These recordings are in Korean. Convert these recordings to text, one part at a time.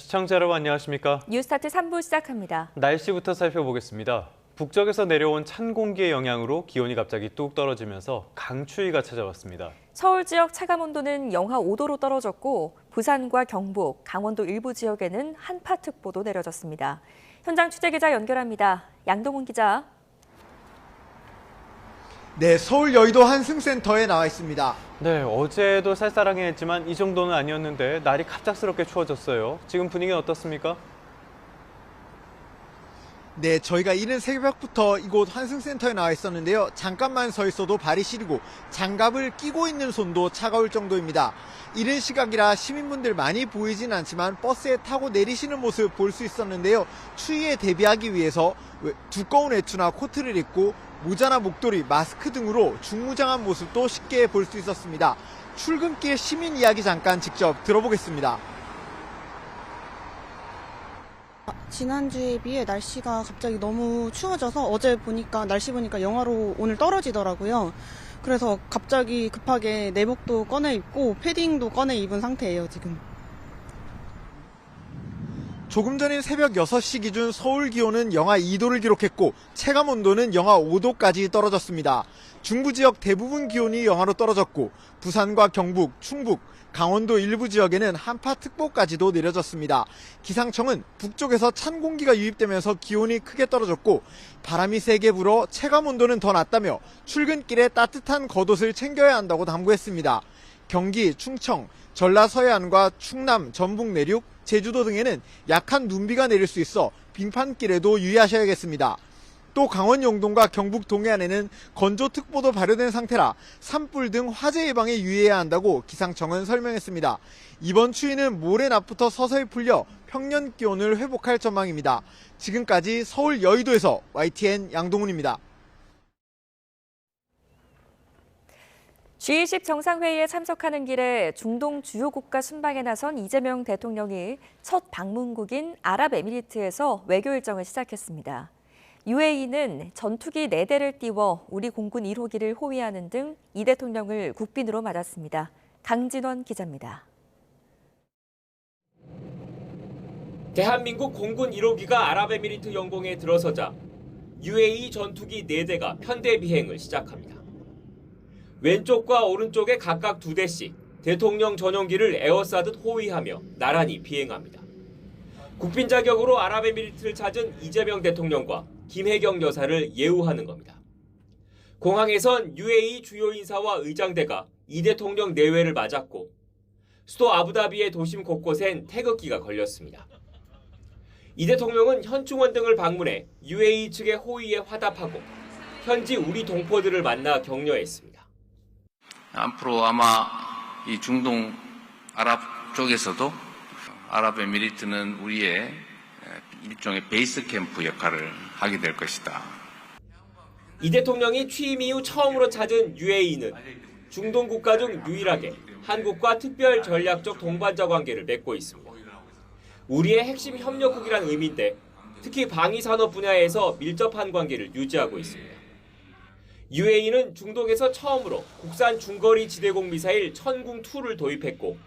시청자 여러분 안녕하십니까? 뉴스타트 3부 시작합니다. 날씨부터 살펴보겠습니다. 북쪽에서 내려온 찬 공기의 영향으로 기온이 갑자기 뚝 떨어지면서 강추위가 찾아왔습니다. 서울 지역 체감 온도는 영하 5도로 떨어졌고 부산과 경북, 강원도 일부 지역에는 한파특보도 내려졌습니다. 현장 취재기자 연결합니다. 양동훈 기자. 네, 서울 여의도 한승센터에 나와 있습니다. 네, 어제도 쌀쌀하긴 했지만 이 정도는 아니었는데 날이 갑작스럽게 추워졌어요. 지금 분위기는 어떻습니까? 네, 저희가 이른 새벽부터 이곳 한승센터에 나와 있었는데요. 잠깐만 서 있어도 발이 시리고 장갑을 끼고 있는 손도 차가울 정도입니다. 이른 시각이라 시민분들 많이 보이진 않지만 버스에 타고 내리시는 모습 볼 수 있었는데요. 추위에 대비하기 위해서 두꺼운 외투나 코트를 입고 모자나 목도리, 마스크 등으로 중무장한 모습도 쉽게 볼 수 있었습니다. 출근길 시민 이야기 잠깐 직접 들어보겠습니다. 지난주에 비해 날씨가 갑자기 너무 추워져서 어제 보니까 날씨 보니까 영하로 오늘 떨어지더라고요. 그래서 갑자기 급하게 내복도 꺼내 입고 패딩도 꺼내 입은 상태예요, 지금. 조금 전인 새벽 6시 기준 서울 기온은 영하 2도를 기록했고 체감 온도는 영하 5도까지 떨어졌습니다. 중부 지역 대부분 기온이 영하로 떨어졌고 부산과 경북, 충북, 강원도 일부 지역에는 한파특보까지도 내려졌습니다. 기상청은 북쪽에서 찬 공기가 유입되면서 기온이 크게 떨어졌고 바람이 세게 불어 체감 온도는 더 낮다며 출근길에 따뜻한 겉옷을 챙겨야 한다고 당부했습니다. 경기, 충청, 전라 서해안과 충남, 전북 내륙, 제주도 등에는 약한 눈비가 내릴 수 있어 빙판길에도 유의하셔야겠습니다. 또 강원 영동과 경북 동해안에는 건조특보도 발효된 상태라 산불 등 화재 예방에 유의해야 한다고 기상청은 설명했습니다. 이번 추위는 모레 낮부터 서서히 풀려 평년 기온을 회복할 전망입니다. 지금까지 서울 여의도에서 YTN 양동훈입니다. G20 정상회의에 참석하는 길에 중동 주요 국가 순방에 나선 이재명 대통령이 첫 방문국인 아랍에미리트에서 외교 일정을 시작했습니다. UAE는 전투기 4대를 띄워 우리 공군 1호기를 호위하는 등 이 대통령을 국빈으로 맞았습니다. 강진원 기자입니다. 대한민국 공군 1호기가 아랍에미리트 영공에 들어서자 UAE 전투기 4대가 편대 비행을 시작합니다. 왼쪽과 오른쪽에 각각 2대씩 대통령 전용기를 에워싸듯 호위하며 나란히 비행합니다. 국빈 자격으로 아랍에미리트를 찾은 이재명 대통령과 김혜경 여사를 예우하는 겁니다. 공항에선 UAE 주요 인사와 의장대가 이 대통령 내외를 맞았고 수도 아부다비의 도심 곳곳엔 태극기가 걸렸습니다. 이 대통령은 현충원 등을 방문해 UAE 측의 호의에 화답하고 현지 우리 동포들을 만나 격려했습니다. 앞으로 아마 이 중동 아랍 쪽에서도 아랍에미리트는 우리의 일종의 베이스 캠프 역할을 하게 될 것이다. 이 대통령이 취임 이후 처음으로 찾은 UAE는 중동 국가 중 유일하게 한국과 특별 전략적 동반자 관계를 맺고 있습니다. 우리의 핵심 협력국이란 의미인데 특히 방위산업 분야에서 밀접한 관계를 유지하고 있습니다. UAE는 중동에서 처음으로 국산 중거리 지대공 미사일 천궁2를 도입했고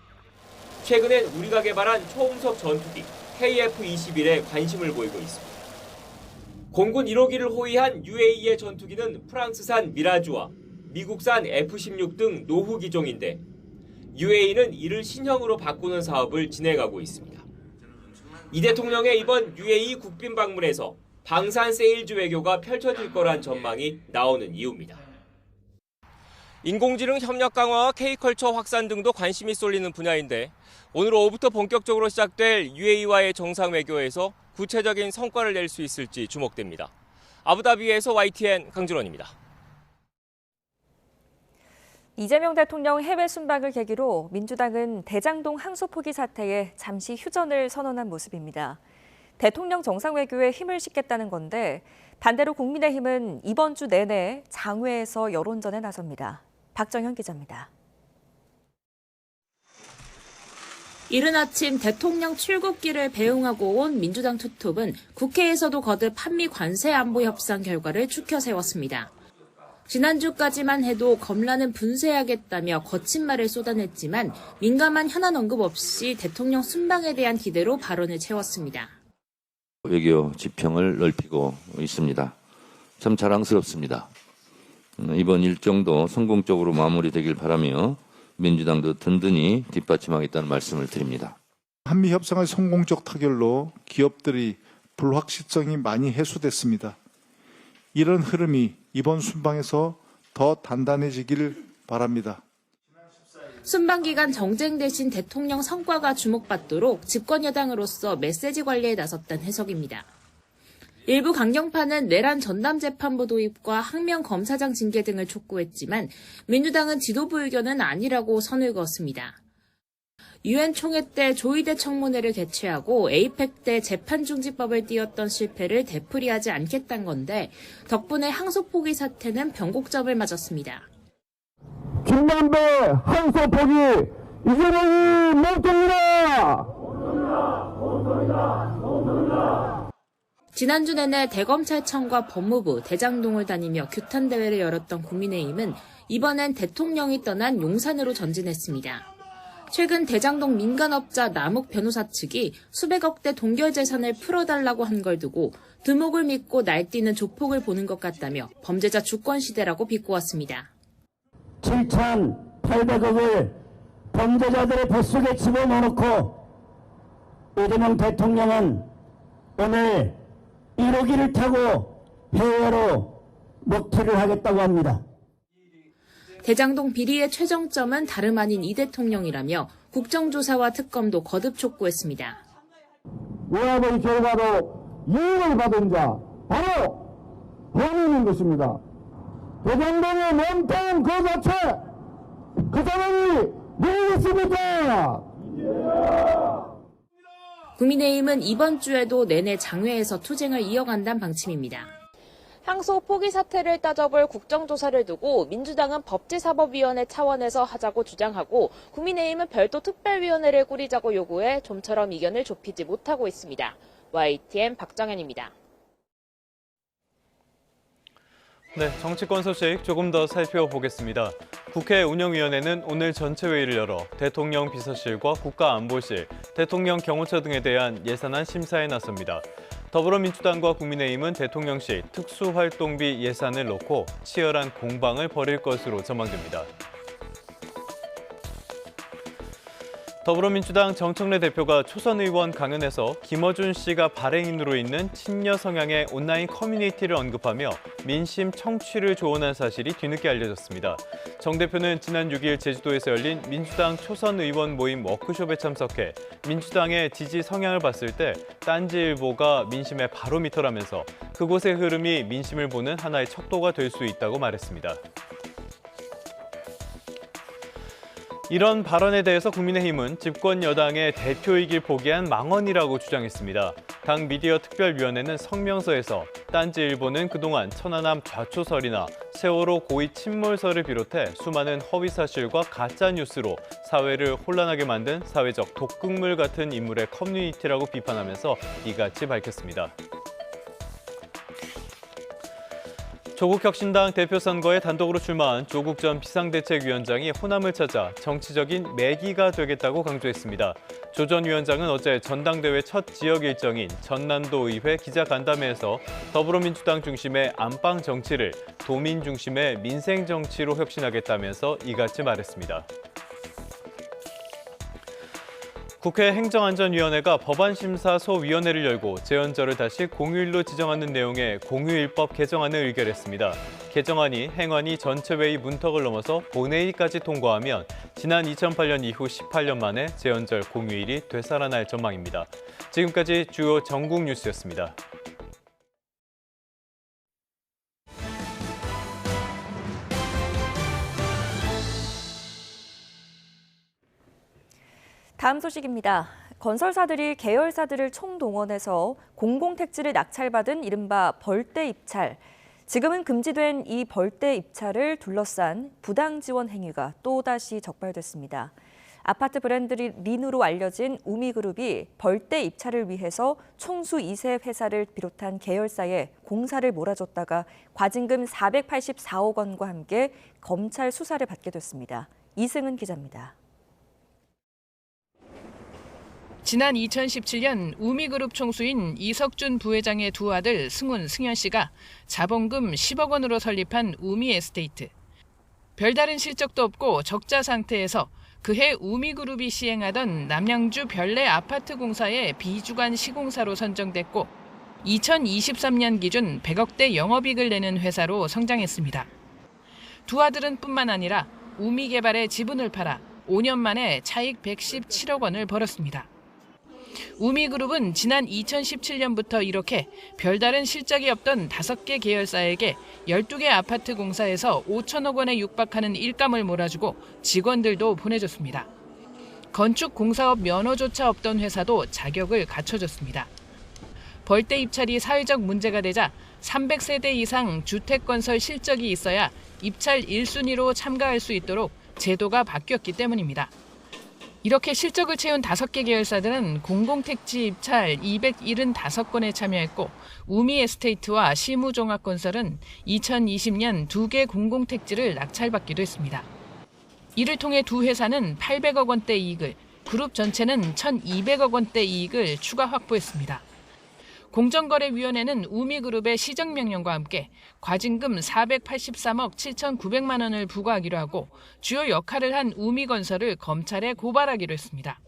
최근엔 우리가 개발한 초음속 전투기 KF-21에 관심을 보이고 있습니다. 공군 1호기를 호위한 UAE의 전투기는 프랑스산 미라주와 미국산 F-16 등 노후 기종인데 UAE는 이를 신형으로 바꾸는 사업을 진행하고 있습니다. 이 대통령의 이번 UAE 국빈 방문에서 방산 세일즈 외교가 펼쳐질 거란 전망이 나오는 이유입니다. 인공지능 협력 강화와 K컬처 확산 등도 관심이 쏠리는 분야인데 오늘 오후부터 본격적으로 시작될 UAE와의 정상 외교에서 구체적인 성과를 낼 수 있을지 주목됩니다. 아부다비에서 YTN 강진원입니다. 이재명 대통령 해외 순방을 계기로 민주당은 대장동 항소 포기 사태에 잠시 휴전을 선언한 모습입니다. 대통령 정상 외교에 힘을 싣겠다는 건데 반대로 국민의힘은 이번 주 내내 장외에서 여론전에 나섭니다. 박정현 기자입니다. 이른 아침 대통령 출국길을 배웅하고 온 민주당 투톱은 국회에서도 거듭 한미 관세 안보 협상 결과를 추켜 세웠습니다. 지난주까지만 해도 검란은 분쇄하겠다며 거친 말을 쏟아냈지만 민감한 현안 언급 없이 대통령 순방에 대한 기대로 발언을 채웠습니다. 외교 지평을 넓히고 있습니다. 참 자랑스럽습니다. 이번 일정도 성공적으로 마무리되길 바라며 민주당도 든든히 뒷받침하겠다는 말씀을 드립니다. 한미 협상의 성공적 타결로 기업들이 불확실성이 많이 해소됐습니다. 이런 흐름이 이번 순방에서 더 단단해지길 바랍니다. 순방 기간 정쟁 대신 대통령 성과가 주목받도록 집권 여당으로서 메시지 관리에 나섰다는 해석입니다. 일부 강경파는 내란 전담 재판부 도입과 항명 검사장 징계 등을 촉구했지만 민주당은 지도부 의견은 아니라고 선을 그었습니다. 유엔 총회 때 조의대 청문회를 개최하고 에이펙 때 재판중지법을 띄웠던 실패를 되풀이하지 않겠다는 건데 덕분에 항소 포기 사태는 변곡점을 맞았습니다. 김남배 항소 포기 이재명이 멈춥니다. 지난주 내내 대검찰청과 법무부, 대장동을 다니며 규탄 대회를 열었던 국민의힘은 이번엔 대통령이 떠난 용산으로 전진했습니다. 최근 대장동 민간업자 남욱 변호사 측이 수백억 대 동결 재산을 풀어달라고 한 걸 두고 두목을 믿고 날뛰는 조폭을 보는 것 같다며 범죄자 주권 시대라고 비꼬았습니다. 7,800억을 범죄자들의 뱃속에 집어넣어놓고 이재명 대통령은 오늘 1호기를 타고 해외로 먹튀를 하겠다고 합니다. 대장동 비리의 최정점은 다름 아닌 이 대통령이라며 국정조사와 특검도 거듭 촉구했습니다. 외압의 결과로 이익을 받은 자 바로 본인인 것입니다. 대장동의 몽땅 그 자체 그 사람이 누구겠습니까? 국민의힘은 이번 주에도 내내 장외에서 투쟁을 이어간다는 방침입니다. 항소 포기 사태를 따져볼 국정조사를 두고 민주당은 법제사법위원회 차원에서 하자고 주장하고 국민의힘은 별도 특별위원회를 꾸리자고 요구해 좀처럼 이견을 좁히지 못하고 있습니다. YTN 박정현입니다. 네, 정치권 소식 조금 더 살펴보겠습니다. 국회 운영위원회는 오늘 전체 회의를 열어 대통령 비서실과 국가안보실, 대통령 경호처 등에 대한 예산안 심사에 나섭니다. 더불어민주당과 국민의힘은 대통령실 특수활동비 예산을 놓고 치열한 공방을 벌일 것으로 전망됩니다. 더불어민주당 정청래 대표가 초선 의원 강연에서 김어준 씨가 발행인으로 있는 친여 성향의 온라인 커뮤니티를 언급하며 민심 청취를 조언한 사실이 뒤늦게 알려졌습니다. 정 대표는 지난 6일 제주도에서 열린 민주당 초선 의원 모임 워크숍에 참석해 민주당의 지지 성향을 봤을 때 딴지일보가 민심의 바로미터라면서 그곳의 흐름이 민심을 보는 하나의 척도가 될 수 있다고 말했습니다. 이런 발언에 대해서 국민의힘은 집권 여당의 대표이길 포기한 망언이라고 주장했습니다. 당 미디어 특별위원회는 성명서에서 딴지일보는 그동안 천안함 좌초설이나 세월호 고의 침몰설을 비롯해 수많은 허위 사실과 가짜 뉴스로 사회를 혼란하게 만든 사회적 독극물 같은 인물의 커뮤니티라고 비판하면서 이같이 밝혔습니다. 조국혁신당 대표 선거에 단독으로 출마한 조국 전 비상대책위원장이 호남을 찾아 정치적인 매기가 되겠다고 강조했습니다. 조 전 위원장은 어제 전당대회 첫 지역 일정인 전남도 의회 기자간담회에서 더불어민주당 중심의 안방 정치를 도민 중심의 민생 정치로 혁신하겠다면서 이같이 말했습니다. 국회 행정안전위원회가 법안심사소위원회를 열고 제헌절을 다시 공휴일로 지정하는 내용의 공휴일법 개정안을 의결했습니다. 개정안이 행안위 전체회의 문턱을 넘어서 본회의까지 통과하면 지난 2008년 이후 18년 만에 제헌절 공휴일이 되살아날 전망입니다. 지금까지 주요 전국 뉴스였습니다. 다음 소식입니다. 건설사들이 계열사들을 총동원해서 공공택지를 낙찰받은 이른바 벌떼 입찰. 지금은 금지된 이 벌떼 입찰을 둘러싼 부당 지원 행위가 또다시 적발됐습니다. 아파트 브랜드 린으로 알려진 우미그룹이 벌떼 입찰을 위해서 총수 2세 회사를 비롯한 계열사에 공사를 몰아줬다가 과징금 484억 원과 함께 검찰 수사를 받게 됐습니다. 이승은 기자입니다. 지난 2017년 우미그룹 총수인 이석준 부회장의 두 아들 승훈, 승현 씨가 자본금 10억 원으로 설립한 우미에스테이트. 별다른 실적도 없고 적자 상태에서 그해 우미그룹이 시행하던 남양주 별내 아파트 공사의 비주관 시공사로 선정됐고 2023년 기준 100억대 영업이익을 내는 회사로 성장했습니다. 두 아들은 뿐만 아니라 우미개발의 지분을 팔아 5년 만에 차익 117억 원을 벌었습니다. 우미그룹은 지난 2017년부터 이렇게 별다른 실적이 없던 5개 계열사에게 12개 아파트 공사에서 5천억 원에 육박하는 일감을 몰아주고 직원들도 보내줬습니다. 건축 공사업 면허조차 없던 회사도 자격을 갖춰줬습니다. 벌떼 입찰이 사회적 문제가 되자 300세대 이상 주택건설 실적이 있어야 입찰 1순위로 참가할 수 있도록 제도가 바뀌었기 때문입니다. 이렇게 실적을 채운 5개 계열사들은 공공택지 입찰 275건에 참여했고 우미에스테이트와 시무종합건설은 2020년 2개 공공택지를 낙찰받기도 했습니다. 이를 통해 두 회사는 800억 원대 이익을, 그룹 전체는 1,200억 원대 이익을 추가 확보했습니다. 공정거래위원회는 우미그룹의 시정명령과 함께 과징금 483억 7,900만 원을 부과하기로 하고 주요 역할을 한 우미건설을 검찰에 고발하기로 했습니다.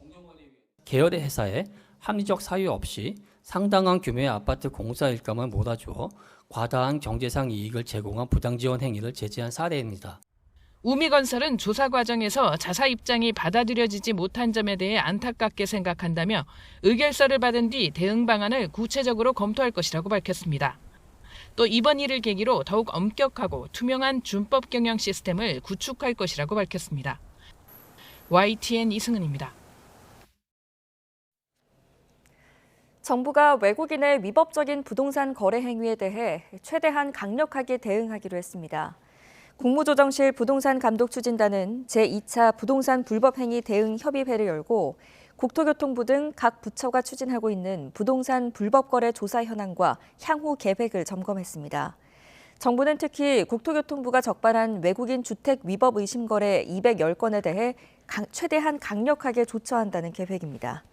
계열의 회사에 합리적 사유 없이 상당한 규모의 아파트 공사 일감을 몰아주어 과다한 경제상 이익을 제공한 부당지원 행위를 제지한 사례입니다. 우미건설은 조사 과정에서 자사 입장이 받아들여지지 못한 점에 대해 안타깝게 생각한다며 의결서를 받은 뒤 대응 방안을 구체적으로 검토할 것이라고 밝혔습니다. 또 이번 일을 계기로 더욱 엄격하고 투명한 준법 경영 시스템을 구축할 것이라고 밝혔습니다. YTN 이승은입니다. 정부가 외국인의 위법적인 부동산 거래 행위에 대해 최대한 강력하게 대응하기로 했습니다. 국무조정실 부동산감독추진단은 제2차 부동산 불법행위 대응 협의회를 열고 국토교통부 등 각 부처가 추진하고 있는 부동산 불법거래 조사 현황과 향후 계획을 점검했습니다. 정부는 특히 국토교통부가 적발한 외국인 주택 위법 의심 거래 210건에 대해 최대한 강력하게 조처한다는 계획입니다.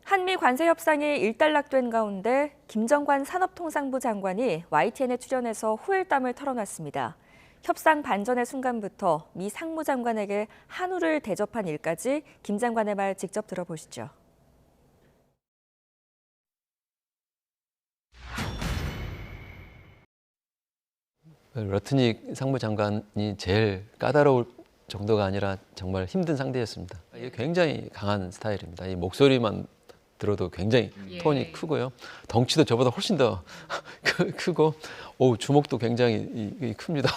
한미 관세 협상이 일단락된 가운데 김정관 산업통상부 장관이 YTN에 출연해서 후일담을 털어놨습니다. 협상 반전의 순간부터 미 상무장관에게 한우를 대접한 일까지 김 장관의 말 직접 들어보시죠. 러트닉 상무장관이 제일 까다로울 정도가 아니라 정말 힘든 상대였습니다. 이게 굉장히 강한 스타일입니다. 이 목소리만 들어도 굉장히 톤이 크고요. 덩치도 저보다 훨씬 더 크고 주먹도 굉장히 큽니다.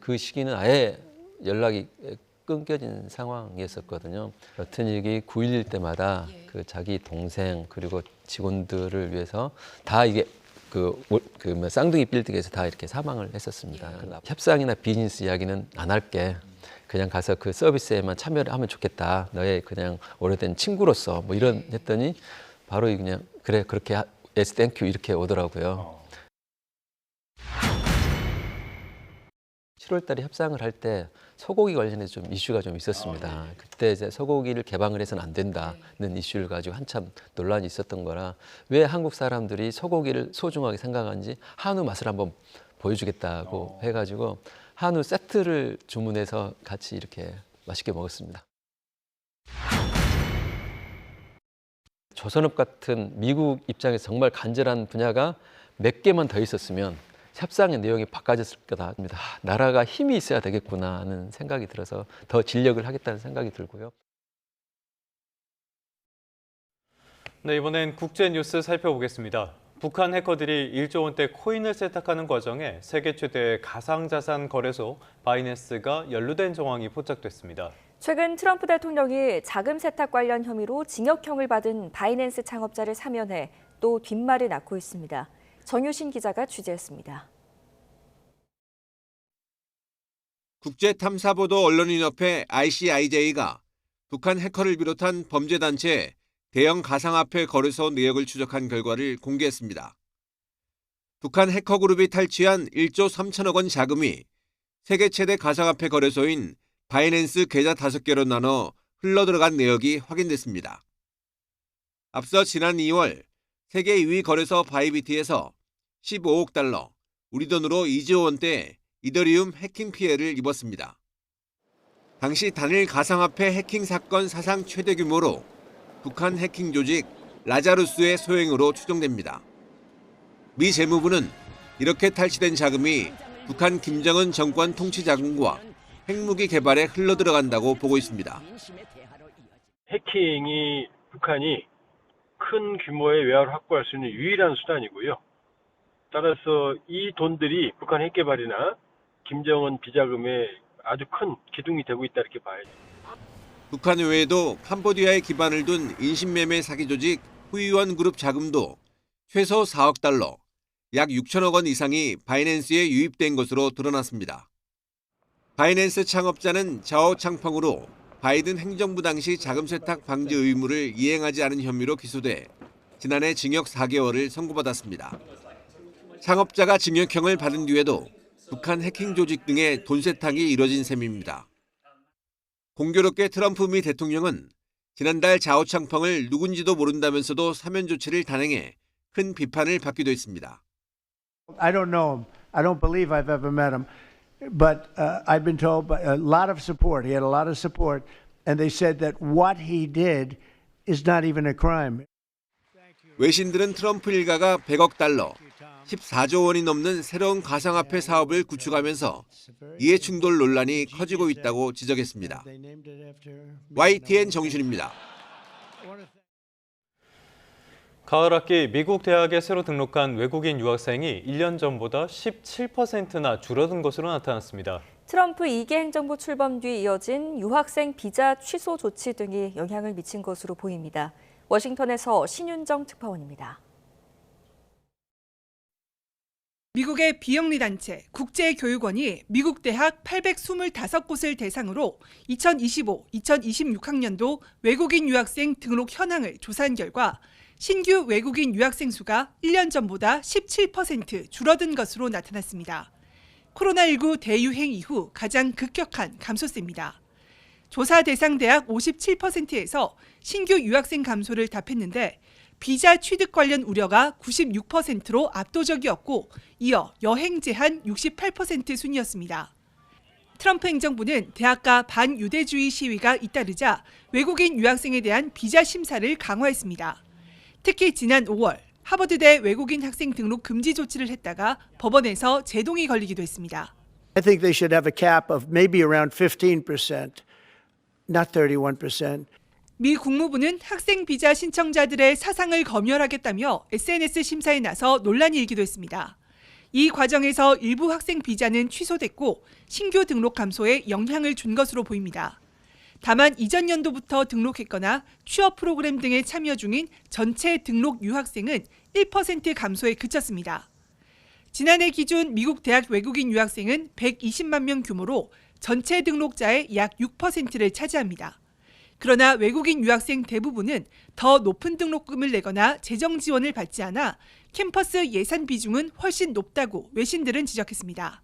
그 시기는 아예 연락이 끊겨진 상황이었었거든요. 러트닉이 9.11 때마다 그 자기 동생 그리고 직원들을 위해서 다 이게 쌍둥이 빌딩에서 다 이렇게 사망을 했었습니다. 협상이나 비즈니스 이야기는 안 할게. 그냥 가서 그 서비스에만 참여를 하면 좋겠다. 너의 그냥 오래된 친구로서 뭐 이런 했더니 바로 그냥 그래 그렇게 yes thank you 이렇게 오더라고요. 7월 달에 협상을 할 때 소고기 관련해서 좀 이슈가 좀 있었습니다. 그때 이제 소고기를 개방을 해서는 안 된다는 이슈를 가지고 한참 논란이 있었던 거라 왜 한국 사람들이 소고기를 소중하게 생각하는지 한우 맛을 한번 보여주겠다고 해가지고 한우 세트를 주문해서 같이 이렇게 맛있게 먹었습니다. 조선업 같은 미국 입장에서 정말 간절한 분야가 몇 개만 더 있었으면 협상의 내용이 바꿔졌을 거다 합니다. 나라가 힘이 있어야 되겠구나 하는 생각이 들어서 더 진력을 하겠다는 생각이 들고요. 네, 이번엔 국제 뉴스 살펴보겠습니다. 북한 해커들이 1조 원대 코인을 세탁하는 과정에 세계 최대의 가상자산 거래소 바이낸스가 연루된 정황이 포착됐습니다. 최근 트럼프 대통령이 자금 세탁 관련 혐의로 징역형을 받은 바이낸스 창업자를 사면해 또 뒷말을 낳고 있습니다. 정유신 기자가 취재했습니다. 국제탐사보도 언론인협회 ICIJ가 북한 해커를 비롯한 범죄단체의 대형 가상화폐 거래소 내역을 추적한 결과를 공개했습니다. 북한 해커그룹이 탈취한 1조 3천억 원 자금이 세계 최대 가상화폐 거래소인 바이낸스 계좌 5개로 나눠 흘러들어간 내역이 확인됐습니다. 앞서 지난 2월 세계 2위 거래소 바이비트에서 15억 달러, 우리 돈으로 2조 원대의 이더리움 해킹 피해를 입었습니다. 당시 단일 가상화폐 해킹 사건 사상 최대 규모로 북한 해킹 조직 라자루스의 소행으로 추정됩니다. 미 재무부는 이렇게 탈취된 자금이 북한 김정은 정권 통치 자금과 핵무기 개발에 흘러들어간다고 보고 있습니다. 해킹이 북한이 큰 규모의 외화를 확보할 수 있는 유일한 수단이고요. 따라서 이 돈들이 북한 핵개발이나 김정은 비자금에 아주 큰 기둥이 되고 있다 이렇게 봐야죠. 북한 외에도 캄보디아에 기반을 둔 인신매매 사기 조직 후이원 그룹 자금도 최소 4억 달러, 약 6천억 원 이상이 바이낸스에 유입된 것으로 드러났습니다. 바이낸스 창업자는 자오 창펑으로 바이든 행정부 당시 자금 세탁 방지 의무를 이행하지 않은 혐의로 기소돼 지난해 징역 4개월을 선고받았습니다. 창업자가 징역형을 받은 뒤에도 북한 해킹 조직 등의 돈 세탁이 이뤄진 셈입니다. 공교롭게 트럼프 미 대통령은 지난달 자오 창펑을 누군지도 모른다면서도 사면 조치를 단행해 큰 비판을 받기도 했습니다. I don't know him. I don't believe I've ever met him. But I've been told by a lot of support. He had a lot of support. And they said that what he did is not even a crime. 외신들은 트럼프 일가가 100억 달러, 14조 원이 넘는 새로운 가상화폐 사업을 구축하면서 이해충돌 논란이 커지고 있다고 지적했습니다. YTN 정준입니다. 가을 학기 미국 대학에 새로 등록한 외국인 유학생이 1년 전보다 17%나 줄어든 것으로 나타났습니다. 트럼프 2기 행정부 출범 뒤 이어진 유학생 비자 취소 조치 등이 영향을 미친 것으로 보입니다. 워싱턴에서 신윤정 특파원입니다. 미국의 비영리 단체 국제교육원이 미국 대학 825곳을 대상으로 2025-2026학년도 외국인 유학생 등록 현황을 조사한 결과 신규 외국인 유학생 수가 1년 전보다 17% 줄어든 것으로 나타났습니다. 코로나19 대유행 이후 가장 급격한 감소세입니다. 조사 대상 대학 57%에서 신규 유학생 감소를 답했는데 비자 취득 관련 우려가 96%로 압도적이었고 이어 여행 제한 68% 순이었습니다. 트럼프 행정부는 대학가 반유대주의 시위가 잇따르자 외국인 유학생에 대한 비자 심사를 강화했습니다. 특히 지난 5월 하버드대 외국인 학생 등록 금지 조치를 했다가 법원에서 제동이 걸리기도 했습니다. I think they should have a cap of maybe around 15%, not 31%. 미 국무부는 학생 비자 신청자들의 사상을 검열하겠다며 SNS 심사에 나서 논란이 일기도 했습니다. 이 과정에서 일부 학생 비자는 취소됐고 신규 등록 감소에 영향을 준 것으로 보입니다. 다만 이전 연도부터 등록했거나 취업 프로그램 등에 참여 중인 전체 등록 유학생은 1% 감소에 그쳤습니다. 지난해 기준 미국 대학 외국인 유학생은 120만 명 규모로 전체 등록자의 약 6%를 차지합니다. 그러나 외국인 유학생 대부분은 더 높은 등록금을 내거나 재정 지원을 받지 않아 캠퍼스 예산 비중은 훨씬 높다고 외신들은 지적했습니다.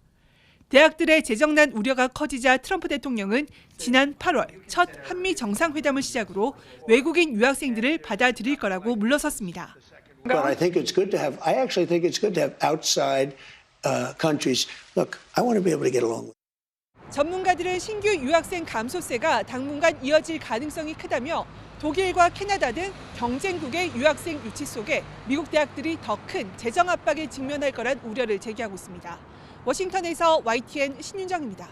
대학들의 재정난 우려가 커지자 트럼프 대통령은 지난 8월 첫 한미 정상회담을 시작으로 외국인 유학생들을 받아들일 거라고 물러섰습니다. But I actually think it's good to have outside countries. Look, I want to be able to get along with. 전문가들은 신규 유학생 감소세가 당분간 이어질 가능성이 크다며 독일과 캐나다 등 경쟁국의 유학생 유치 속에 미국 대학들이 더 큰 재정 압박에 직면할 거란 우려를 제기하고 있습니다. 워싱턴에서 YTN 신윤정입니다.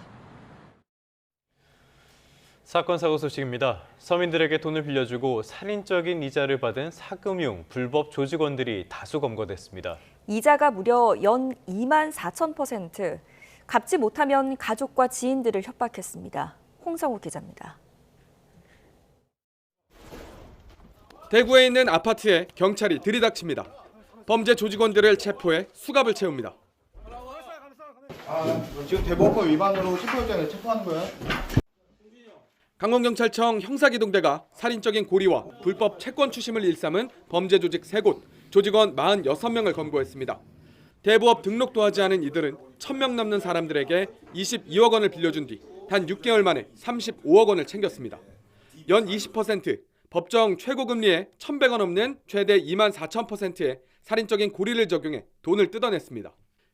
사건 사고 소식입니다. 서민들에게 돈을 빌려주고 살인적인 이자를 받은 사금융 불법 조직원들이 다수 검거됐습니다. 이자가 무려 연 2만 4,000%. 갚지 못하면 가족과 지인들을 협박했습니다. 홍성욱 기자입니다. 대구에 있는 아파트에 경찰이 들이닥칩니다. 범죄 조직원들을 체포해 수갑을 채웁니다. 지금 대법원 위반으로 체포영장을 체포하는 거예요? 강원경찰청 형사기동대가 살인적인 고리와 불법 채권 추심을 일삼은 범죄 조직 3곳, 조직원 46명을 검거했습니다. 대부업 등록도 하지 않은 이들은 1,000명 넘는 사람들에게 22억 원을 빌려준 뒤 단 6개월 만에 35억 원을 챙겼습니다. 연 20%, 법정 최고금리에 1,100원 없는 최대 24,000%의 살인적인 고리를 적용해 돈을 뜯어냈습니다.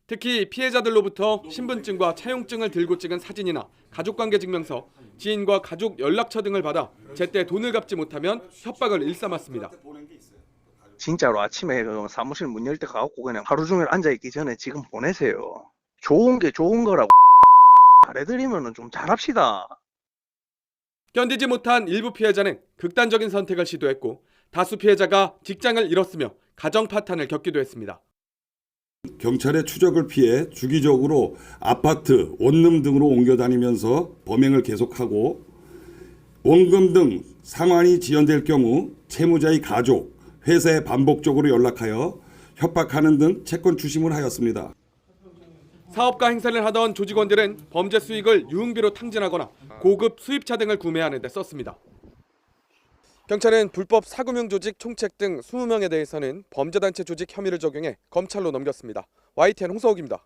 특히 피해자들로부터 신분증과 차용증을 들고 찍은 사진이나 가족관계 증명서, 지인과 가족 연락처 등을 받아 제때 돈을 갚지 못하면 협박을 일삼았습니다. 진짜로 아침에 사무실 문 열 때 가갖고 그냥 하루 종일 앉아있기 전에 지금 보내세요. 좋은 게 좋은 거라고 잘해드리면 좀 잘합시다. 견디지 못한 일부 피해자는 극단적인 선택을 시도했고 다수 피해자가 직장을 잃었으며 가정 파탄을 겪기도 했습니다. 경찰의 추적을 피해 주기적으로 아파트, 원룸 등으로 옮겨 다니면서 범행을 계속하고 원금 등 상환이 지연될 경우 채무자의 가족, 회사에 반복적으로 연락하여 협박하는 등 채권 추심을 하였습니다. 사업가 행세를 하던 조직원들은 범죄 수익을 유흥비로 탕진하거나 고급 수입차 등을 구매하는 데 썼습니다. 경찰은 불법 사금융 조직 총책 등 20명에 대해서는 범죄단체 조직 혐의를 적용해 검찰로 넘겼습니다. YTN 홍서욱입니다.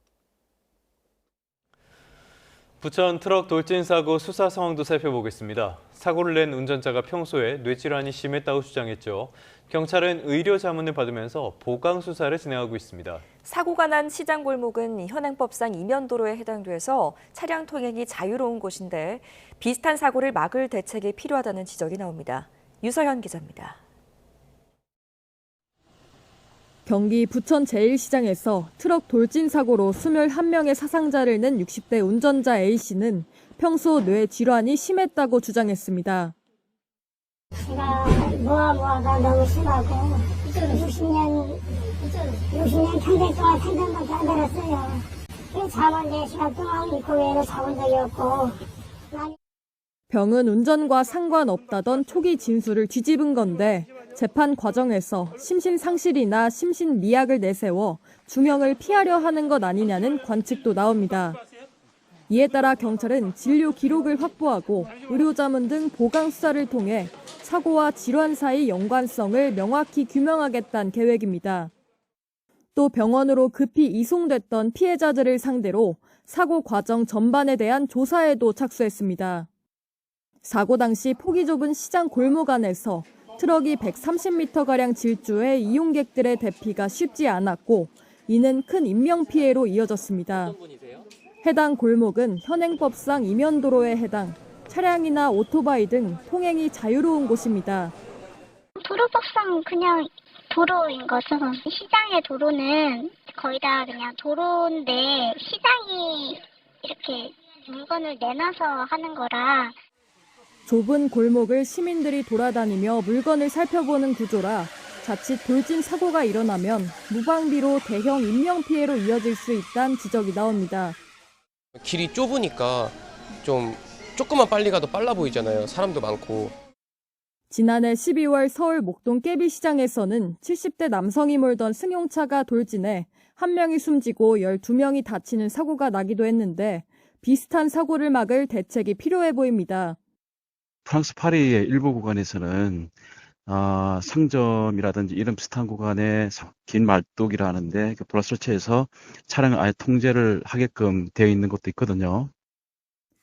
부천 트럭 돌진 사고 수사 상황도 살펴보겠습니다. 사고를 낸 운전자가 평소에 뇌질환이 심했다고 주장했죠. 경찰은 의료 자문을 받으면서 보강 수사를 진행하고 있습니다. 사고가 난 시장 골목은 현행법상 이면도로에 해당돼서 차량 통행이 자유로운 곳인데 비슷한 사고를 막을 대책이 필요하다는 지적이 나옵니다. 유서현 기자입니다. 경기 부천 제1시장에서 트럭 돌진 사고로 21명의 사상자를 낸 60대 운전자 A씨는 평소 뇌 질환이 심했다고 주장했습니다. 제가 모아가 너무 심하고 60년 평생 동안 생전밖에 안 들었어요. 그 잠은 4시간 동안 그 외에는 자본 적이 없고. 병은 운전과 상관없다던 초기 진술을 뒤집은 건데 재판 과정에서 심신상실이나 심신미약을 내세워 중형을 피하려 하는 것 아니냐는 관측도 나옵니다. 이에 따라 경찰은 진료 기록을 확보하고 의료자문 등 보강 수사를 통해 사고와 질환 사이 연관성을 명확히 규명하겠다는 계획입니다. 또 병원으로 급히 이송됐던 피해자들을 상대로 사고 과정 전반에 대한 조사에도 착수했습니다. 사고 당시 폭이 좁은 시장 골목 안에서 트럭이 130m가량 질주해 이용객들의 대피가 쉽지 않았고 이는 큰 인명피해로 이어졌습니다. 해당 골목은 현행법상 이면도로에 해당 차량이나 오토바이 등 통행이 자유로운 곳입니다. 도로법상 그냥 도로인 거죠. 시장의 도로는 거의 다 그냥 도로인데 시장이 이렇게 물건을 내놔서 하는 거라. 좁은 골목을 시민들이 돌아다니며 물건을 살펴보는 구조라 자칫 돌진 사고가 일어나면 무방비로 대형 인명피해로 이어질 수 있다는 지적이 나옵니다. 길이 좁으니까 조금만 빨리 가도 빨라 보이잖아요. 사람도 많고. 지난해 12월 서울 목동 깨비시장에서는 70대 남성이 몰던 승용차가 돌진해 1명이 숨지고 12명이 다치는 사고가 나기도 했는데 비슷한 사고를 막을 대책이 필요해 보입니다. 프랑스 파리의 일부 구간에서는 상점이라든지 이런 비슷한 구간에 긴 말뚝이라 하는데 도라설치해서 차량을 아예 통제를 하게끔 되어 있는 것도 있거든요.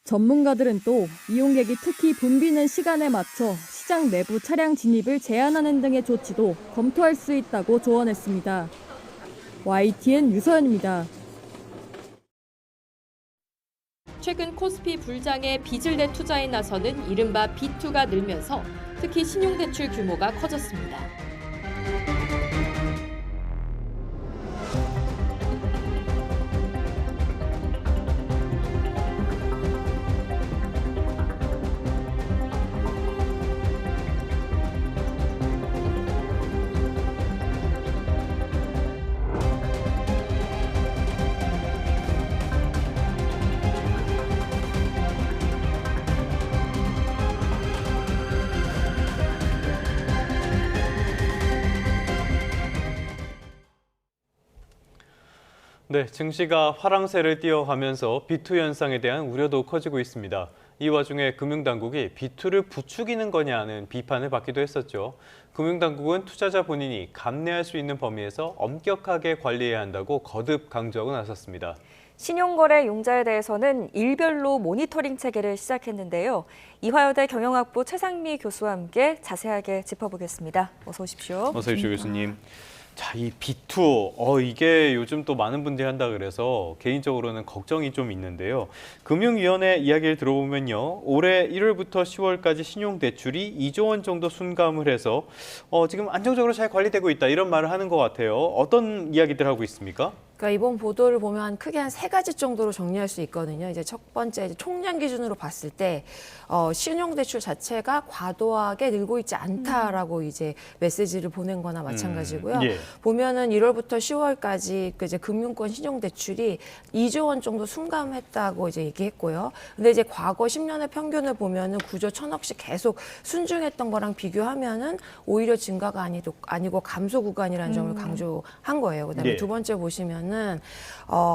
전문가들은 또 이용객이 특히 붐비는 시간에 맞춰 시장 내부 차량 진입을 제한하는 등의 조치도 검토할 수 있다고 조언했습니다. YTN 유서연입니다. 최근 코스피 불장에 빚을 내 투자에 나서는 이른바 B2가 늘면서 특히 신용대출 규모가 커졌습니다. 네, 증시가 화랑새를 띄어가면서 B2 현상에 대한 우려도 커지고 있습니다. 이 와중에 금융당국이 B2를 부추기는 거냐는 비판을 받기도 했었죠. 금융당국은 투자자 본인이 감내할 수 있는 범위에서 엄격하게 관리해야 한다고 거듭 강조하고 나섰습니다. 신용거래 용자에 대해서는 일별로 모니터링 체계를 시작했는데요. 이화여대 경영학부 최상미 교수와 함께 자세하게 짚어보겠습니다. 어서 오십시오. 어서 오십시오, 교수님. 자, 이 B2, 이게 요즘 또 많은 분들이 한다 그래서 개인적으로는 걱정이 좀 있는데요. 금융위원회 이야기를 들어보면요. 올해 1월부터 10월까지 신용대출이 2조 원 정도 순감을 해서 지금 안정적으로 잘 관리되고 있다 이런 말을 하는 것 같아요. 어떤 이야기들 하고 있습니까? 그러니까 이번 보도를 보면 크게 한 3가지 정도로 정리할 수 있거든요. 이제 첫 번째 총량 기준으로 봤을 때 신용대출 자체가 과도하게 늘고 있지 않다라고 이제 메시지를 보낸 거나 마찬가지고요. 예. 보면은 1월부터 10월까지 그 이제 금융권 신용대출이 2조 원 정도 순감했다고 이제 얘기했고요. 근데 이제 과거 10년의 평균을 보면은 9조 1,000억씩 계속 순증했던 거랑 비교하면은 오히려 증가가 아니고 감소 구간이라는 점을 강조한 거예요. 그다음에 예. 두 번째 보시면은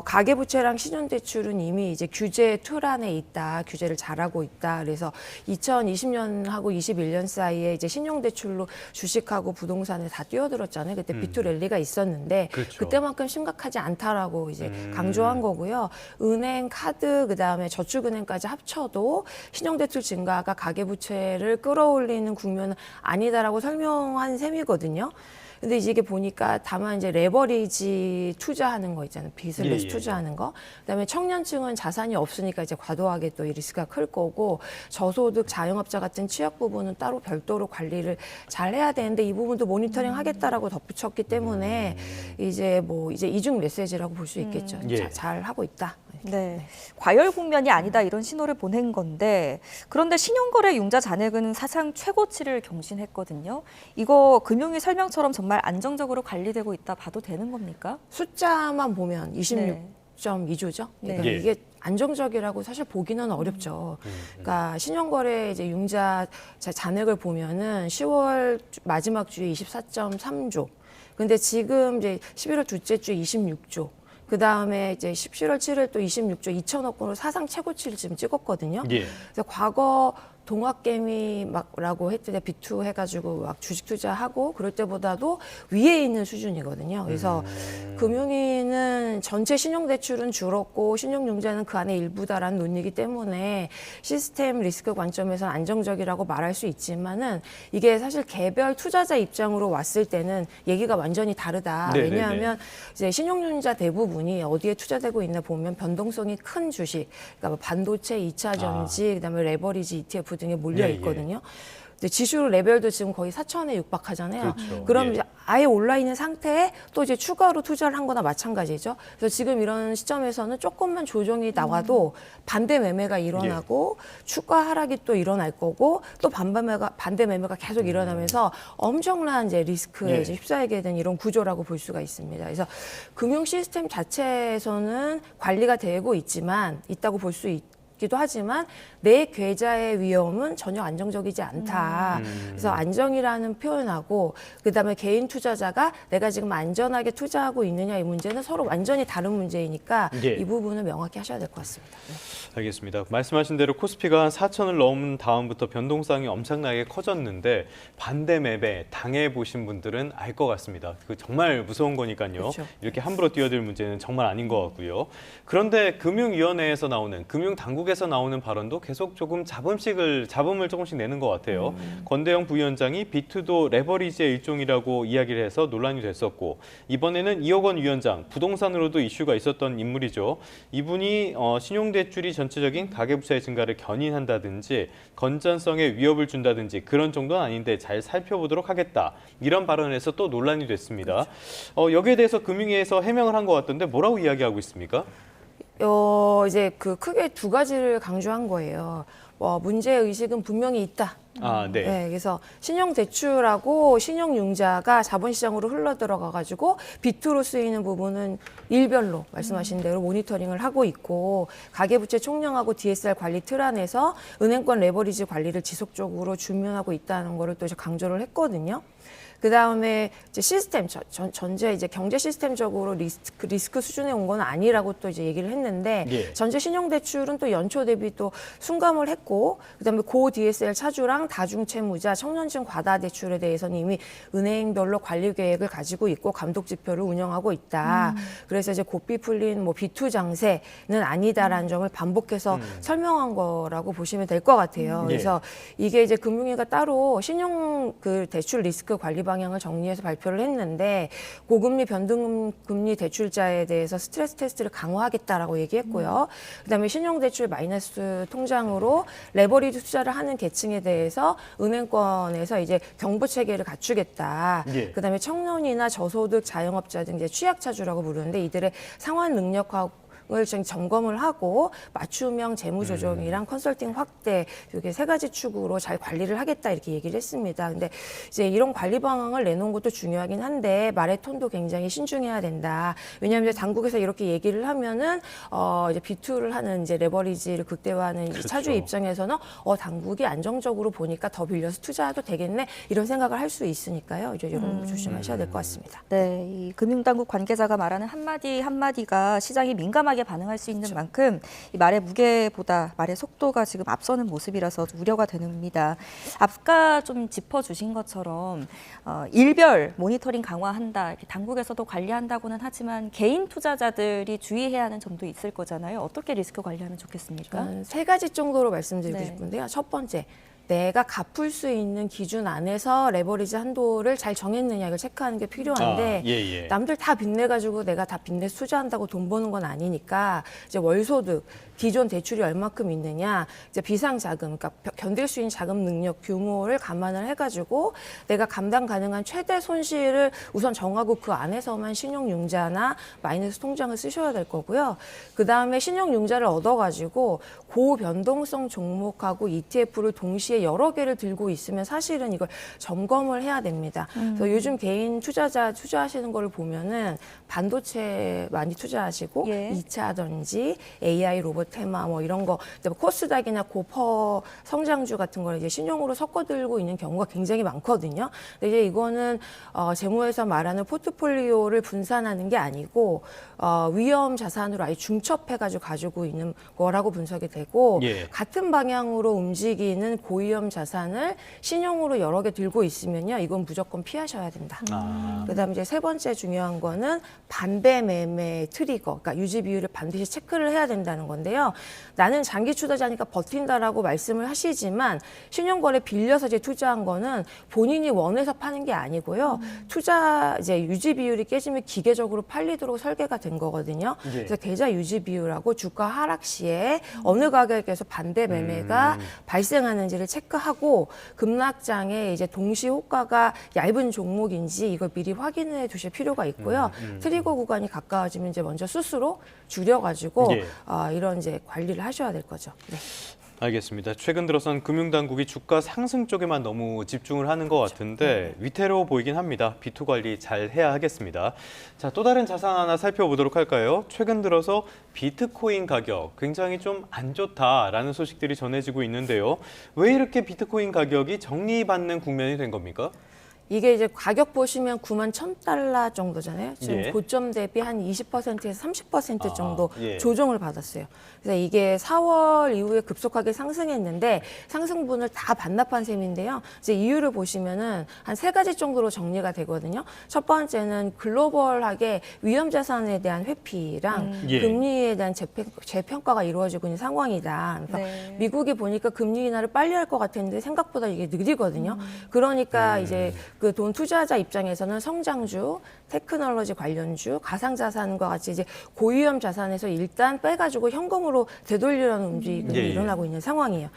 가계부채랑 신용대출은 이미 이제 규제 틀 안에 있다, 규제를 잘하고 있다. 그래서 2020년하고 21년 사이에 이제 신용대출로 주식하고 부동산에 다 뛰어들었잖아요. 그때 B2 랠리가 있었는데 그렇죠. 그때만큼 심각하지 않다라고 이제 강조한 거고요. 은행, 카드, 그다음에 저축은행까지 합쳐도 신용대출 증가가 가계부채를 끌어올리는 국면은 아니다라고 설명한 셈이거든요. 근데 이게 보니까 다만 이제 레버리지 투자하는 거 있잖아요. 빚을 내서 투자하는 거. 그다음에 청년층은 자산이 없으니까 이제 과도하게 또 이 리스크가 클 거고 저소득 자영업자 같은 취약 부분은 따로 별도로 관리를 잘 해야 되는데 이 부분도 모니터링 하겠다라고 덧붙였기 때문에 이제 이중 메시지라고 볼 수 있겠죠. 잘 하고 있다. 네, 과열 국면이 아니다 이런 신호를 보낸 건데 그런데 신용거래 융자 잔액은 사상 최고치를 경신했거든요. 이거 금융위 설명처럼 정말 안정적으로 관리되고 있다 봐도 되는 겁니까? 숫자만 보면 26.2조죠. 그러니까 네. 이게 안정적이라고 사실 보기는 어렵죠. 그러니까 신용거래 이제 융자 잔액을 보면은 10월 마지막 주에 24.3조. 근데 지금 이제 11월 둘째 주에 26조. 그 다음에 이제 11월 7일 또 26조 2천억 원으로 사상 최고치를 지금 찍었거든요. 예. 그래서 과거 동학개미 막라고 했을 때 B2 해가지고 막 주식 투자하고 그럴 때보다도 위에 있는 수준이거든요. 그래서 금융위는 전체 신용대출은 줄었고 신용융자는 그 안에 일부다라는 논리이기 때문에 시스템 리스크 관점에서는 안정적이라고 말할 수 있지만은 이게 사실 개별 투자자 입장으로 왔을 때는 얘기가 완전히 다르다. 네네네. 왜냐하면 이제 신용융자 대부분이 어디에 투자되고 있나 보면 변동성이 큰 주식, 그러니까 뭐 반도체, 2차 전지, 그다음에 레버리지 ETF 등에 몰려 있거든요. 근데 지수 레벨도 지금 거의 4천에 육박하잖아요. 그렇죠. 그럼 이제 아예 올라 있는 상태에 또 이제 추가로 투자를 한 거나 마찬가지죠. 그래서 지금 이런 시점에서는 조금만 조정이 나와도 반대 매매가 일어나고 추가 하락이 또 일어날 거고 또 반대 매매가 계속 일어나면서 엄청난 이제 리스크에 이제 휩싸이게 된 이런 구조라고 볼 수가 있습니다. 그래서 금융 시스템 자체에서는 관리가 되고 있다고 볼 수 기도 하지만 내 계좌의 위험은 전혀 안정적이지 않다. 그래서 안정이라는 표현하고 그다음에 개인 투자자가 내가 지금 안전하게 투자하고 있느냐 이 문제는 서로 완전히 다른 문제이니까 이 부분을 명확히 하셔야 될 것 같습니다. 네. 알겠습니다. 말씀하신 대로 코스피가 한 4천을 넘은 다음부터 변동성이 엄청나게 커졌는데 반대 매매 당해보신 분들은 알 것 같습니다. 그 정말 무서운 거니까요. 그렇죠. 이렇게 함부로 뛰어들 문제는 정말 아닌 것 같고요. 그런데 금융위원회에서 나오는, 금융당국에서 나오는 발언도 계속 조금 잡음을 조금씩 내는 것 같아요. 권대영 부위원장이 B2도 레버리지의 일종이라고 이야기를 해서 논란이 됐었고 이번에는 이억원 위원장, 부동산으로도 이슈가 있었던 인물이죠. 이분이 신용대출이 전체적인 가계부채의 증가를 견인한다든지 건전성에 위협을 준다든지 그런 정도는 아닌데 잘 살펴보도록 하겠다. 이런 발언에서 또 논란이 됐습니다. 여기에 대해서 금융위에서 해명을 한 것 같던데 뭐라고 이야기하고 있습니까? 이제 그 크게 두 가지를 강조한 거예요. 문제 의식은 분명히 있다. 네. 그래서 신용대출하고 신용융자가 자본시장으로 흘러들어가가지고 B2로 쓰이는 부분은 일별로 말씀하신 대로 모니터링을 하고 있고 가계부채 총량하고 DSR 관리 틀 안에서 은행권 레버리지 관리를 지속적으로 준면하고 있다는 거를 또 강조를 했거든요. 그다음에 이제 시스템 전제 이제 경제 시스템적으로 리스크 수준에 온 건 아니라고 또 이제 얘기를 했는데 예. 전체 신용대출은 또 연초 대비 또 순감을 했고 그다음에 고 DSL 차주랑 다중채무자, 청년층 과다 대출에 대해서는 이미 은행별로 관리 계획을 가지고 있고 감독 지표를 운영하고 있다. 그래서 이제 고삐 풀린 뭐 B2 장세는 아니다라는 점을 반복해서 설명한 거라고 보시면 될 것 같아요. 예. 그래서 이게 이제 금융위가 따로 신용 그 대출 리스크 관리 방향을 정리해서 발표를 했는데 고금리 변동금리 대출자에 대해서 스트레스 테스트를 강화하겠다라고 얘기했고요. 그다음에 신용대출 마이너스 통장으로 레버리지 투자를 하는 계층에 대해서 은행권에서 이제 경보 체계를 갖추겠다. 예. 그다음에 청년이나 저소득 자영업자 등 이제 취약차주라고 부르는데 이들의 상환 능력하고 을 점검을 하고 맞춤형 재무 조정이랑 컨설팅 확대 이게 세 가지 축으로 잘 관리를 하겠다 이렇게 얘기를 했습니다. 근데 이제 이런 관리 방안을 내놓은 것도 중요하긴 한데 말의 톤도 굉장히 신중해야 된다. 왜냐하면 이제 당국에서 이렇게 얘기를 하면은 이제 B2를 하는 이제 레버리지를 극대화하는 이제 그렇죠. 차주의 입장에서는 당국이 안정적으로 보니까 더 빌려서 투자해도 되겠네 이런 생각을 할 수 있으니까요. 이제 이런 거 조심하셔야 될 것 같습니다. 네, 이 금융당국 관계자가 말하는 한마디 한마디가 시장이 민감하게 반응할 수 있는 만큼 이 말의 무게보다 말의 속도가 지금 앞서는 모습이라서 우려가 됩니다. 아까 좀 짚어주신 것처럼 일별 모니터링 강화한다, 이렇게 당국에서도 관리한다고는 하지만 개인 투자자들이 주의해야 하는 점도 있을 거잖아요. 어떻게 리스크 관리하면 좋겠습니까? 세 가지 정도로 말씀드리고 네. 싶은데요. 첫 번째. 내가 갚을 수 있는 기준 안에서 레버리지 한도를 잘 정했느냐 이걸 체크하는 게 필요한데 예. 남들 다 빚내가지고 내가 다 빚내서 투자한다고 돈 버는 건 아니니까 이제 월소득, 기존 대출이 얼마큼 있느냐, 이제 비상자금, 그러니까 견딜 수 있는 자금 능력 규모를 감안을 해가지고 내가 감당 가능한 최대 손실을 우선 정하고 그 안에서만 신용융자나 마이너스 통장을 쓰셔야 될 거고요. 그 다음에 신용융자를 얻어가지고 고변동성 종목하고 ETF를 동시에 여러 개를 들고 있으면 사실은 이걸 점검을 해야 됩니다. 그래서 요즘 개인 투자자 투자하시는 거를 보면은 반도체 많이 투자하시고 예. 2차든지 AI 로봇 테마 뭐 이런 거 코스닥이나 고퍼 성장주 같은 걸 이제 신용으로 섞어 들고 있는 경우가 굉장히 많거든요. 근데 이제 이거는 재무에서 말하는 포트폴리오를 분산하는 게 아니고 위험 자산으로 아예 중첩해가지고 가지고 있는 거라고 분석이 되고 예. 같은 방향으로 움직이는 고위험 자산을 신용으로 여러 개 들고 있으면요, 이건 무조건 피하셔야 된다. 그다음에 이제 세 번째 중요한 거는 반대 매매 트리거, 그러니까 유지 비율을 반드시 체크를 해야 된다는 건데요. 나는 장기 투자자니까 버틴다라고 말씀을 하시지만 신용거래 빌려서 이제 투자한 거는 본인이 원해서 파는 게 아니고요. 투자 이제 유지 비율이 깨지면 기계적으로 팔리도록 설계가 된 거거든요. 예. 그래서 계좌 유지 비율하고 주가 하락 시에 어느 가격에서 반대 매매가 발생하는지를 체크하고 급락장에 이제 동시 호가가 얇은 종목인지 이걸 미리 확인해 두실 필요가 있고요. 트리거 구간이 가까워지면 이제 먼저 스스로 줄여가지고 예. 이런 이제 관리를 하셔야 될 거죠. 네. 알겠습니다. 최근 들어선 금융당국이 주가 상승 쪽에만 너무 집중을 하는 것 같은데 위태로워 보이긴 합니다. B2 관리 잘 해야 하겠습니다. 자, 또 다른 자산 하나 살펴보도록 할까요? 최근 들어서 비트코인 가격 굉장히 좀 안 좋다라는 소식들이 전해지고 있는데요. 왜 이렇게 비트코인 가격이 정리받는 국면이 된 겁니까? 이게 이제 가격 보시면 91,000달러 정도잖아요. 지금 예. 고점 대비 한 20%에서 30% 정도 예. 조정을 받았어요. 그래서 이게 4월 이후에 급속하게 상승했는데 상승분을 다 반납한 셈인데요. 이제 이유를 보시면은 한 세 가지 정도로 정리가 되거든요. 첫 번째는 글로벌하게 위험 자산에 대한 회피랑 예. 금리에 대한 재평가가 이루어지고 있는 상황이다. 그러니까 네. 미국이 보니까 금리 인하를 빨리 할 것 같았는데 생각보다 이게 느리거든요. 그러니까 이제 그 돈 투자자 입장에서는 성장주, 테크놀로지 관련주, 가상자산과 같이 이제 고위험 자산에서 일단 빼가지고 현금으로 되돌리려는 움직임이 예, 예. 일어나고 있는 상황이에요.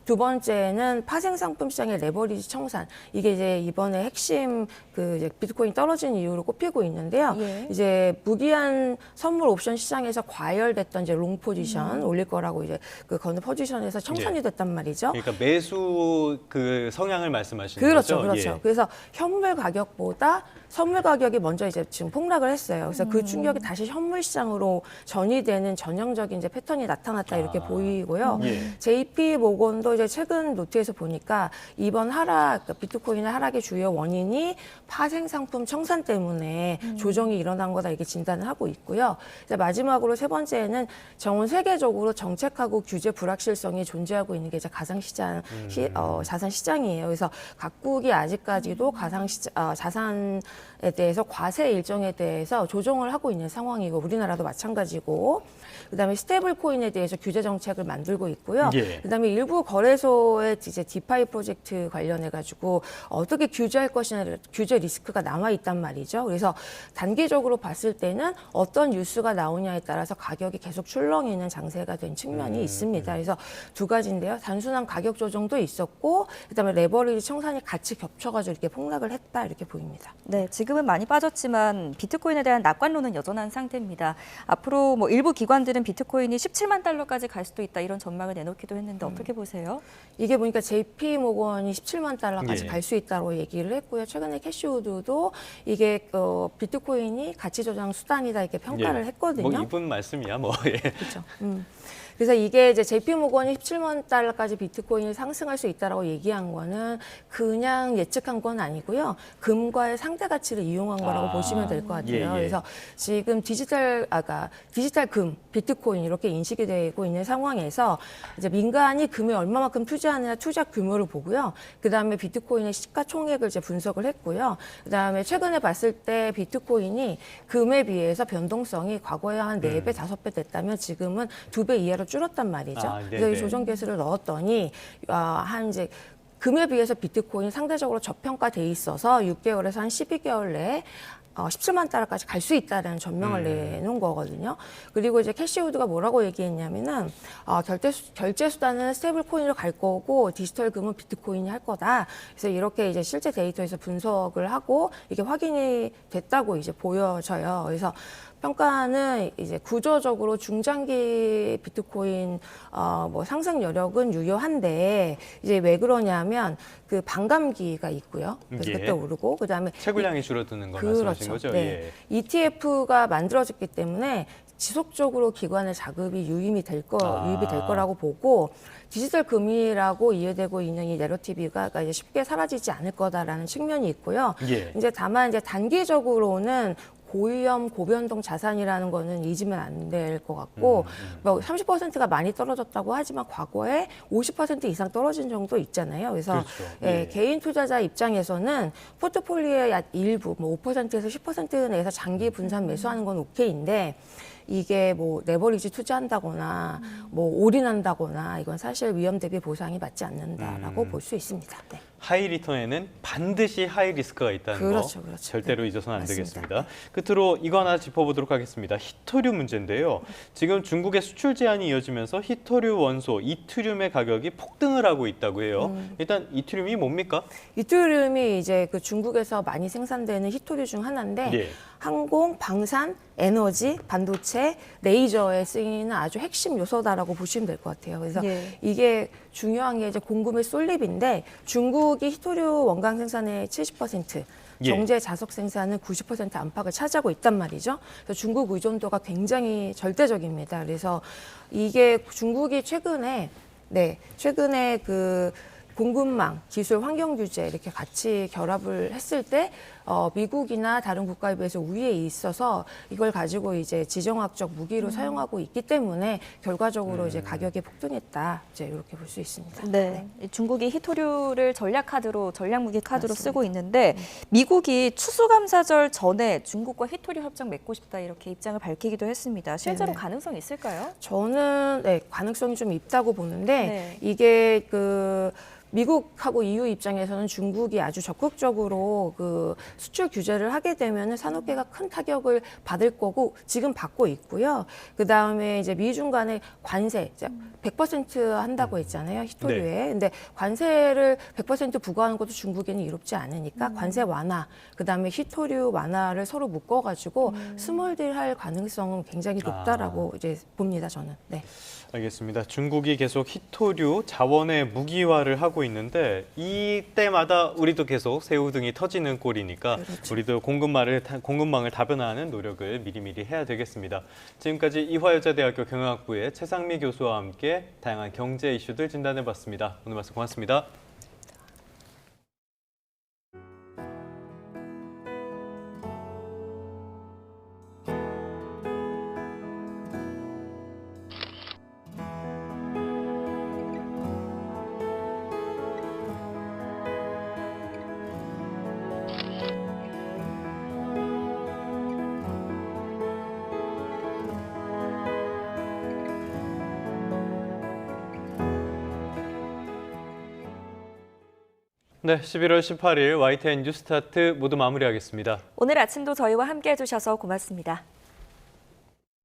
두 번째는 파생상품 시장의 레버리지 청산. 이게 이제 이번에 핵심 그 이제 비트코인 떨어진 이유로 꼽히고 있는데요. 예. 이제 무기한 선물 옵션 시장에서 과열됐던 이제 롱 포지션 올릴 거라고 이제 그 거는 포지션에서 청산이 됐단 말이죠. 그러니까 매수 그 성향을 말씀하시는 그렇죠, 거죠? 그렇죠. 예. 그래서 현물 가격보다 선물 가격이 먼저 이제 지금 폭락을 했어요. 그래서 그 충격이 다시 현물 시장으로 전이되는 전형적인 이제 패턴이 나타났다 이렇게 보이고요. JP 모건도 이제 최근 노트에서 보니까 이번 하락, 그러니까 비트코인의 하락의 주요 원인이 파생 상품 청산 때문에 조정이 일어난 거다 이렇게 진단을 하고 있고요. 이제 마지막으로 세 번째는 전 세계적으로 정책하고 규제 불확실성이 존재하고 있는 게 이제 가상시장, 자산 시장이에요. 그래서 각국이 아직까지도 자산에 대해서 과세 일정에 대해서 조정을 하고 있는 상황이고 우리나라도 마찬가지고 그다음에 스테이블 코인에 대해서 규제 정책을 만들고 있고요. 그다음에 일부 거래소의 이제 디파이 프로젝트 관련해 가지고 어떻게 규제할 것이냐 규제 리스크가 남아 있단 말이죠. 그래서 단기적으로 봤을 때는 어떤 뉴스가 나오냐에 따라서 가격이 계속 출렁이는 장세가 된 측면이 있습니다. 그래서 두 가지인데요. 단순한 가격 조정도 있었고 그다음에 레버리지 청산이 같이 겹쳐가지고 이렇게 폭락을 했다 이렇게 보입니다. 네, 지금은 많이 빠졌지만 비트코인에 대한 낙관론은 여전한 상태입니다. 앞으로 뭐 일부 기관들은 비트코인이 17만 달러까지 갈 수도 있다 이런 전망을 내놓기도 했는데 어떻게 보세요? 이게 보니까 JP 모건이 17만 달러까지 갈 수 있다고 얘기를 했고요. 최근에 캐시우드도 이게 비트코인이 가치 조정 수단이다 이렇게 평가를 했거든요. 뭐 이분 말씀이야 뭐. 그렇죠. 그래서 이게 이제 JP 모건이 17만 달러까지 비트코인이 상승할 수 있다라고 얘기한 거는 그냥 예측한 건 아니고요. 금과의 상대 가치를 이용한 거라고 보시면 될 것 같아요. 그래서 지금 디지털 금, 비트코인 이렇게 인식이 되고 있는 상황에서 이제 민간이 금에 얼마만큼 투자하느냐 투자 규모를 보고요. 그다음에 비트코인의 시가총액을 이제 분석을 했고요. 그다음에 최근에 봤을 때 비트코인이 금에 비해서 변동성이 과거에 한 4배, 5배 됐다면 지금은 2배 이하로 줄었단 말이죠. 그래서 이 조정 개수를 넣었더니 한 이제 금에 비해서 비트코인 상대적으로 저평가돼 있어서 6개월에서 한 12개월 내에 17만 달러까지 갈 수 있다는 전망을 내놓은 거거든요. 그리고 이제 캐시우드가 뭐라고 얘기했냐면은 결제 수단은 스테이블 코인으로 갈 거고 디지털 금은 비트코인이 할 거다. 그래서 이렇게 이제 실제 데이터에서 분석을 하고 이게 확인이 됐다고 이제 보여져요. 그래서 평가는 이제 구조적으로 중장기 비트코인 뭐 상승 여력은 유효한데 이제 왜 그러냐면 그 반감기가 있고요. 그래서 그때 오르고 그다음에 채굴량이 줄어드는 거 말씀하신 거죠? 네. ETF가 만들어졌기 때문에 지속적으로 기관의 자금이 유입이 될 거라고 보고 디지털 금이라고 이해되고 있는 이 내러티브가 이제 쉽게 사라지지 않을 거다라는 측면이 있고요. 이제 다만 이제 단기적으로는 고위험, 고변동 자산이라는 거는 잊으면 안 될 것 같고 뭐 30%가 많이 떨어졌다고 하지만 과거에 50% 이상 떨어진 정도 있잖아요. 그래서 개인 투자자 입장에서는 포트폴리오의 일부, 뭐 5%에서 10% 내에서 장기 분산 매수하는 건 오케이인데 이게 뭐 레버리지 투자한다거나 뭐 올인한다거나 이건 사실 위험 대비 보상이 맞지 않는다라고 볼 수 있습니다. 네. 하이 리턴에는 반드시 하이 리스크가 있다는 거 절대로 잊어서는 안 되겠습니다. 끝으로 이거 하나 짚어보도록 하겠습니다. 히토류 문제인데요. 지금 중국의 수출 제한이 이어지면서 히토류 원소 이트륨의 가격이 폭등을 하고 있다고 해요. 일단 이트륨이 뭡니까? 이트륨이 이제 그 중국에서 많이 생산되는 히토류 중 하나인데 항공, 방산, 에너지, 반도체, 레이저에 쓰이는 아주 핵심 요소다라고 보시면 될 것 같아요. 그래서 이게 중요한 게 이제 공급의 솔립인데 중국이 히토류 원강 생산의 70%, 정제 자석 생산은 90% 안팎을 차지하고 있단 말이죠. 그래서 중국 의존도가 굉장히 절대적입니다. 그래서 이게 중국이 최근에 그 공급망, 기술, 환경 규제 이렇게 같이 결합을 했을 때 미국이나 다른 국가에 비해서 우위에 있어서 이걸 가지고 이제 지정학적 무기로 사용하고 있기 때문에 결과적으로 이제 가격이 폭등했다. 이제 이렇게 볼 수 있습니다. 네. 중국이 히토류를 전략무기 카드로 쓰고 있는데 미국이 추수감사절 전에 중국과 히토류 협정 맺고 싶다 이렇게 입장을 밝히기도 했습니다. 실제로 가능성이 있을까요? 저는 가능성이 좀 있다고 보는데 이게 미국하고 EU 입장에서는 중국이 아주 적극적으로 그 수출 규제를 하게 되면 산업계가 큰 타격을 받을 거고 지금 받고 있고요. 그 다음에 이제 미중 간의 관세 100% 한다고 했잖아요, 히토류에. 근데 관세를 100% 부과하는 것도 중국에는 이롭지 않으니까 관세 완화, 그 다음에 히토류 완화를 서로 묶어가지고 스몰딜할 가능성은 굉장히 높다라고 이제 봅니다, 저는. 네. 알겠습니다. 중국이 계속 히토류 자원의 무기화를 하고 하고 있는데 이때마다 우리도 계속 새우 등이 터지는 꼴이니까 우리도 공급망을 다변화하는 노력을 미리미리 해야 되겠습니다. 지금까지 이화여자대학교 경영학부의 최상미 교수와 함께 다양한 경제 이슈들 진단해봤습니다. 오늘 말씀 고맙습니다. 네, 11월 18일 YTN 뉴스타트 모두 마무리하겠습니다. 오늘 아침도 저희와 함께 해주셔서 고맙습니다.